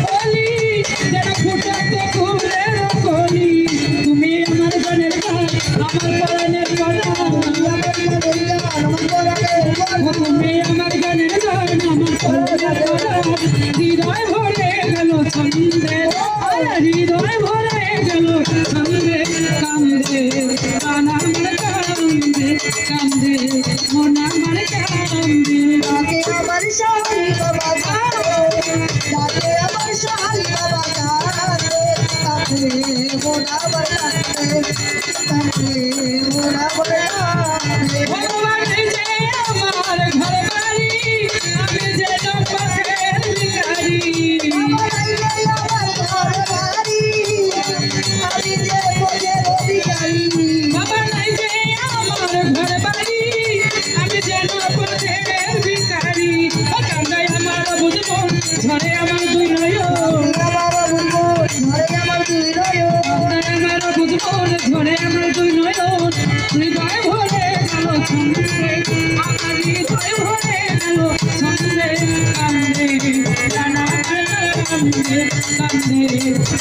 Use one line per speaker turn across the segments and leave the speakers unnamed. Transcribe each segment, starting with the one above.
বলি যেন ফুটাতে ফুলের কলি তুমি আমার গানের গান আমার পরাণের কথা তুমি আমার গানের গান আমার পরাণের কথা হৃদয় ভরে গেল ছন্দে হৃদয় ভরে গেল ছন্দে কান্দে প্রাণ আমার কান্দে কান্দে মন আমার কান্দে
ডাকে আমার শালি বাবা ডাকে আমার শালি বাবা কাঁদে মোরা বড়াতে কাঁদে মোরা বড়াতে
ভগবান যে আমার ঘর বাড়ি আমি যেন পথের ভিখারি
আমার ঘর বাড়ি আমি যে পথের ভিখারি
বাবা নাই যে আমার ঘর বাড়ি আমি যেন পথের ভিখারি কান্দায় আমার বুঝবো ঝরে আমার দুই নয়ন
আমার বুঝবো ঘরে আমার দুই নয়ন
কান্দায় আমার বুঝবো ঝরে আমার দুই নয়ন হৃদয় ভরে গেল ছন্দে আমার হৃদয় ভরে গেল ছন্দে কান্দে প্রাণ আমার কান্দে কান্দে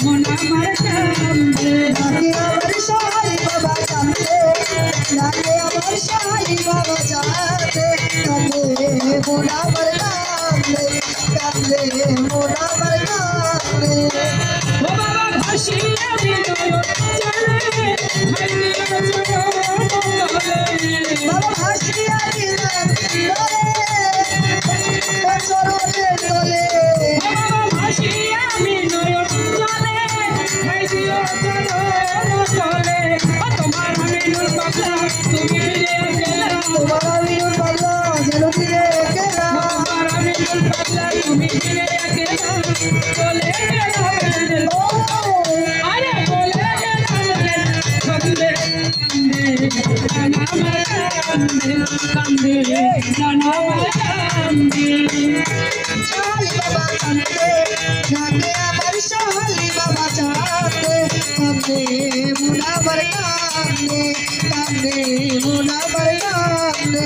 মন আমার কান্দে
ডাকে আমার শালি বাবা কাঁদে ডাকে আমার শালি বাবা কাঁদে মোরা বড়াতে কাঁদে মোরা বড়াতে
ও বাবা ভাসিয়ে বিনয় চলে ভাইয়ের চরণ তলে
বাবা হাসিয়া দিলেন চরণে তোলে
বাবা ভাসিয়ে বিনয় চলে ভাইয়ের চরণ তলে ও তোমার মিনুর পাগলা তুমি ফিরে গেলা
তোমার বিনুর পাগলা যেন ফিরে গেলা
তোমার মিনুর পাগলা তুমি ফিরে গেলা চলে গেলা আরে বলে গেলা কান্দে কান্দে কান্দে কান্দে কান্দে
শালি বাবা কাঁদে ডাকে আমার শালি বাবা কাঁদে মোরা বড় কাঁদে মোরা বড় কাঁদে